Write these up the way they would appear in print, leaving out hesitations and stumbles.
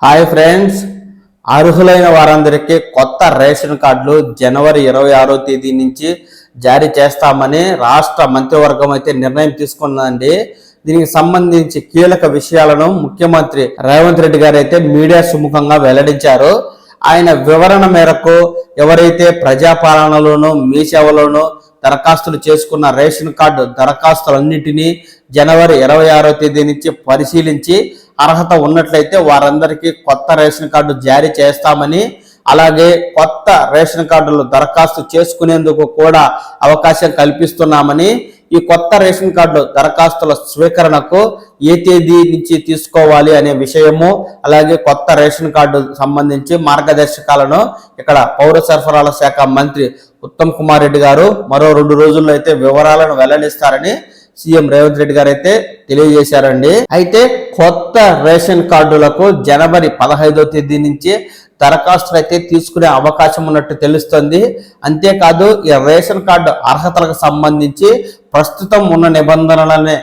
Hi friends, అర్హులైన వారందరికీ కొత్త రేషన్ కార్డులు జనవరి 26వ తేదీ నుంచి జారీ చేస్తామని రాష్ట్ర మంత్రివర్గం అయితే నిర్ణయం తీసుకున్నదండి. దీనికి సంబంధించి కీలక విషయాలను ముఖ్యమంత్రి రేవంత్ రెడ్డి గారు అయితే మీడియా సుముఖంగా వెల్లడించారు. ఆయన వివరణ మేరకు ఎవరైతే ప్రజాపాలనలోనూ మీ సేవలోనూ దరఖాస్తులు చేసుకున్న రేషన్ కార్డు దరఖాస్తులన్నింటినీ జనవరి 26వ తేదీ నుంచి పరిశీలించి అర్హత ఉన్నట్లయితే వారందరికీ కొత్త రేషన్ కార్డు జారీ చేస్తామని, అలాగే కొత్త రేషన్ కార్డులు దరఖాస్తు చేసుకునేందుకు కూడా అవకాశం కల్పిస్తున్నామని, ఈ కొత్త రేషన్ కార్డు దరఖాస్తుల స్వీకరణకు ఏ తేదీ నుంచి తీసుకోవాలి అనే విషయము, అలాగే కొత్త రేషన్ కార్డు సంబంధించి మార్గదర్శకాలను ఇక్కడ పౌర సరఫరాల శాఖ మంత్రి ఉత్తమ్ కుమార్ రెడ్డి గారు మరో 2 రోజుల్లో అయితే వివరాలను వెల్లడిస్తారని సీఎం రేవంత్ రెడ్డి గారు అయితే తెలియజేశారండి. అయితే కొత్త రేషన్ కార్డులకు జనవరి 15వ తేదీ నుంచి దరఖాస్తులు అయితే తీసుకునే అవకాశం ఉన్నట్టు తెలుస్తుంది. అంతేకాదు ఈ రేషన్ కార్డు అర్హతలకు సంబంధించి ప్రస్తుతం ఉన్న నిబంధనలనే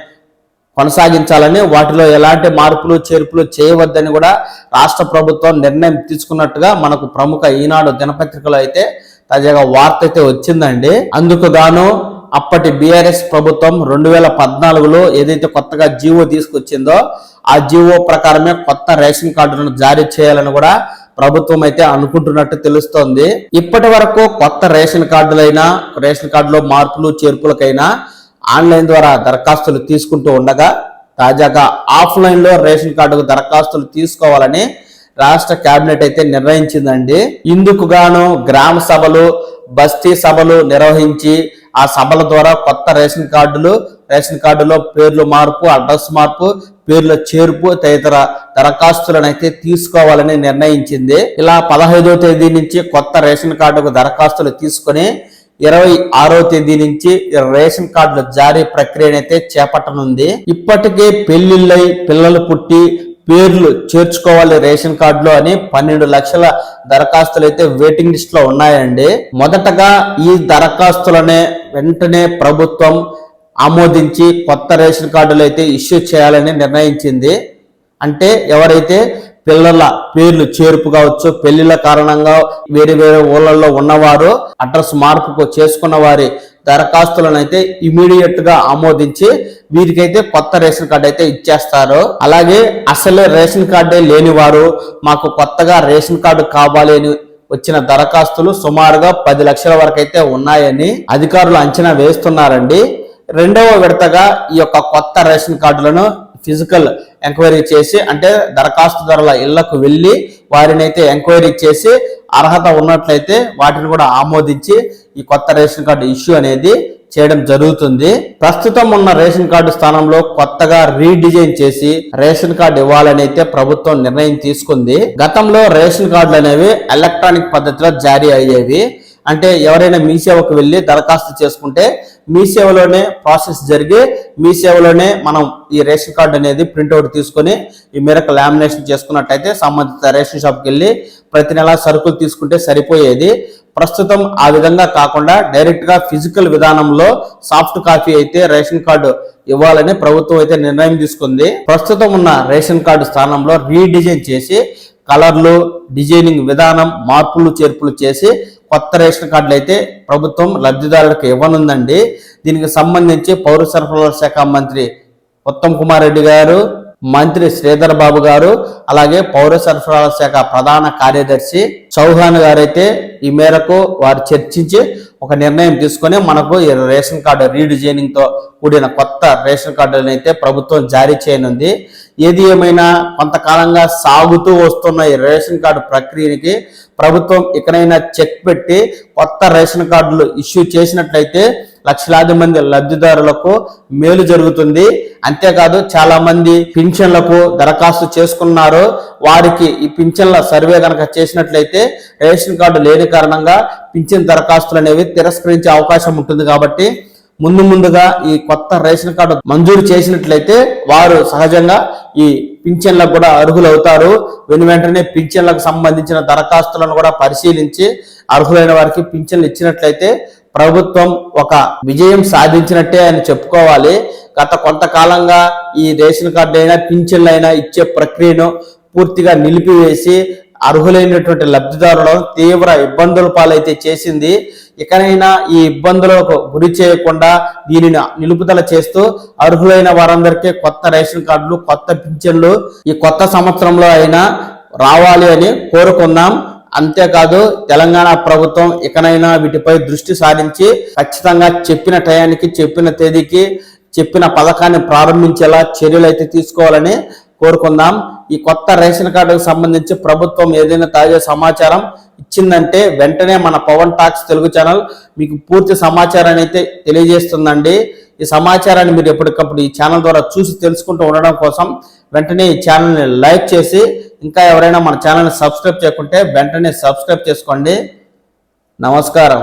కొనసాగించాలని, వాటిలో ఎలాంటి మార్పులు చేర్పులు చేయవద్దని కూడా రాష్ట్ర ప్రభుత్వం నిర్ణయం తీసుకున్నట్టుగా మనకు ప్రముఖ ఈనాడు దినపత్రికలో అయితే తాజాగా వార్త అయితే వచ్చిందండి. అందుకు గాను అప్పటి బీఆర్ఎస్ ప్రభుత్వం 2014లో ఏదైతే కొత్తగా జీవో తీసుకొచ్చిందో ఆ జీవో ప్రకారమే కొత్త రేషన్ కార్డులను జారీ చేయాలని కూడా ప్రభుత్వం అయితే అనుకుంటున్నట్టు తెలుస్తోంది. ఇప్పటి వరకు కొత్త రేషన్ కార్డులైనా, రేషన్ కార్డులో మార్పులు చేర్పులకైనా ఆన్లైన్ ద్వారా దరఖాస్తులు తీసుకుంటూ ఉండగా తాజాగా ఆఫ్లైన్ లో రేషన్ కార్డుకు దరఖాస్తులు తీసుకోవాలని రాష్ట్ర కేబినెట్ అయితే నిర్ణయించిందండి. ఇందుకు గాను గ్రామ సభలు, బస్తీ సభలు నిర్వహించి ఆ సభల ద్వారా కొత్త రేషన్ కార్డులో పేర్లు మార్పు, అడ్రస్ మార్పు, పేర్ల చేర్పు తదితర దరఖాస్తులను అయితే తీసుకోవాలని నిర్ణయించింది. ఇలా 15వ తేదీ నుంచి కొత్త రేషన్ కార్డుకు దరఖాస్తులు తీసుకుని 26వ తేదీ నుంచి రేషన్ కార్డుల జారీ ప్రక్రియనైతే చేపట్టనుంది. ఇప్పటికే పెళ్లిళ్ళై పిల్లలు పుట్టి పేర్లు చేర్చుకోవాలి రేషన్ కార్డులో అని 12 లక్షల దరఖాస్తులు అయితే వెయిటింగ్ లిస్ట్ లో ఉన్నాయండి. మొదటగా ఈ దరఖాస్తులనే వెంటనే ప్రభుత్వం ఆమోదించి కొత్త రేషన్ కార్డులు అయితే ఇష్యూ చేయాలని నిర్ణయించింది. అంటే ఎవరైతే పిల్లల పేర్లు చేర్పు కావచ్చు, పెళ్లిళ్ళ కారణంగా వేరే వేరే ఊళ్ళల్లో ఉన్నవారు అడ్రస్ మార్పుకు చేసుకున్న వారి దరఖాస్తులను అయితే ఇమీడియట్ గా ఆమోదించి వీరికైతే కొత్త రేషన్ కార్డు అయితే ఇచ్చేస్తారు. అలాగే అసలే రేషన్ కార్డే లేని వారు మాకు కొత్తగా రేషన్ కార్డు కావాలి అని వచ్చిన దరఖాస్తులు సుమారుగా 10 లక్షల వరకు అయితే ఉన్నాయని అధికారులు అంచనా వేస్తున్నారండి. రెండవ విడతగా ఈ యొక్క కొత్త రేషన్ కార్డులను ఫిజికల్ ఎంక్వైరీ చేసి, అంటే దరఖాస్తుదారుల ఇళ్లకు వెళ్ళి వారిని అయితే ఎంక్వైరీ చేసి అర్హత ఉన్నట్లయితే వాటిని కూడా ఆమోదించి ఈ కొత్త రేషన్ కార్డు ఇష్యూ అనేది చేయడం జరుగుతుంది. ప్రస్తుతం ఉన్న రేషన్ కార్డు స్థానంలో కొత్తగా రీడిజైన్ చేసి రేషన్ కార్డు ఇవ్వాలని అయితే ప్రభుత్వం నిర్ణయం తీసుకుంది. గతంలో రేషన్ కార్డులు అనేవి ఎలక్ట్రానిక్ పద్ధతిలో జారీ అయ్యేవి. అంటే ఎవరైనా మీ సేవకు వెళ్ళి దరఖాస్తు చేసుకుంటే మీ సేవలోనే ప్రాసెస్ జరిగి మీ సేవలోనే మనం ఈ రేషన్ కార్డు అనేది ప్రింట్అవుట్ తీసుకొని ఈ మేరకు లామినేషన్ చేసుకున్నట్టయితే సంబంధిత రేషన్ షాప్కి వెళ్ళి ప్రతి నెల సరుకులు తీసుకుంటే సరిపోయేది. ప్రస్తుతం ఆ విధంగా కాకుండా డైరెక్ట్ గా ఫిజికల్ విధానంలో సాఫ్ట్ కాపీ అయితే రేషన్ కార్డు ఇవ్వాలని ప్రభుత్వం అయితే నిర్ణయం తీసుకుంది. ప్రస్తుతం ఉన్న రేషన్ కార్డు స్థానంలో రీడిజైన్ చేసి కలర్లు, డిజైనింగ్ విధానం, మార్పులు చేర్పులు చేసి కొత్త రేషన్ కార్డులు అయితే ప్రభుత్వం లబ్ధిదారులకు ఇవ్వనుందండి. దీనికి సంబంధించి పౌర సరఫరాల శాఖ మంత్రి ఉత్తమ్ కుమార్ రెడ్డి గారు, మంత్రి శ్రీధర్ బాబు గారు, అలాగే పౌర సరఫరాల శాఖ ప్రధాన కార్యదర్శి చౌహాన్ గారు అయితే ఈ మేరకు వారు చర్చించి ఒక నిర్ణయం తీసుకొని మనకు ఈ రేషన్ కార్డు రీడిజైనింగ్ తో కూడిన కొత్త రేషన్ కార్డులను అయితే ప్రభుత్వం జారీ చేయనుంది. ఏది ఏమైనా కొంతకాలంగా సాగుతూ వస్తున్న ఈ రేషన్ కార్డు ప్రక్రియకి ప్రభుత్వం ఇకనైనా చెక్ పెట్టి కొత్త రేషన్ కార్డులు ఇష్యూ చేసినట్లయితే లక్షలాది మంది లబ్ధిదారులకు మేలు జరుగుతుంది. అంతేకాదు చాలా మంది పింఛన్లకు దరఖాస్తు చేసుకున్నారు. వారికి ఈ పింఛన్ల సర్వే కనుక చేసినట్లయితే రేషన్ కార్డు లేని కారణంగా పింఛన్ దరఖాస్తులు అనేవి తిరస్కరించే అవకాశం ఉంటుంది. కాబట్టి ముందుగా ఈ కొత్త రేషన్ కార్డు మంజూరు చేసినట్లయితే వారు సహజంగా ఈ పింఛన్లకు కూడా అర్హులవుతారు. వెంటనే పింఛన్లకు సంబంధించిన దరఖాస్తులను కూడా పరిశీలించి అర్హులైన వారికి పింఛన్లు ఇచ్చినట్లయితే ప్రభుత్వం ఒక విజయం సాధించినట్టే అని చెప్పుకోవాలి. గత కొంతకాలంగా ఈ రేషన్ కార్డు అయినా పింఛన్లు అయినా ఇచ్చే ప్రక్రియను పూర్తిగా నిలిపివేసి అర్హులైనటువంటి లబ్ధిదారులను తీవ్ర ఇబ్బందుల పాలైతే చేసింది. ఇకనైనా ఈ ఇబ్బందులకు గురి చేయకుండా దీనిని నిలుపుదల చేస్తూ అర్హులైన వారందరికీ కొత్త రేషన్ కార్డులు, కొత్త పింఛన్లు ఈ కొత్త సంవత్సరంలో అయినా రావాలి అని కోరుకుందాం. అంతేకాదు తెలంగాణ ప్రభుత్వం ఇకనైనా వీటిపై దృష్టి సారించి ఖచ్చితంగా చెప్పిన టయానికి, చెప్పిన తేదీకి, చెప్పిన పథకాన్ని ప్రారంభించేలా చర్యలు అయితే తీసుకోవాలని కోరుకుందాం. ఈ కొత్త రేషన్ కార్డుకు సంబంధించి ప్రభుత్వం ఏదైనా తాజా సమాచారం ఇచ్చిందంటే వెంటనే మన పవన్ టాక్స్ తెలుగు ఛానల్ మీకు పూర్తి సమాచారాన్ని అయితే తెలియజేస్తుందండి. ఈ సమాచారాన్ని మీరు ఎప్పటికప్పుడు ఈ ఛానల్ ద్వారా చూసి తెలుసుకుంటూ ఉండడం కోసం వెంటనే ఈ ఛానల్ని లైక్ చేసి, ఇంకా ఎవరైనా మన ఛానల్ని సబ్స్క్రైబ్ చేయకుంటే వెంటనే సబ్స్క్రైబ్ చేసుకోండి. నమస్కారం.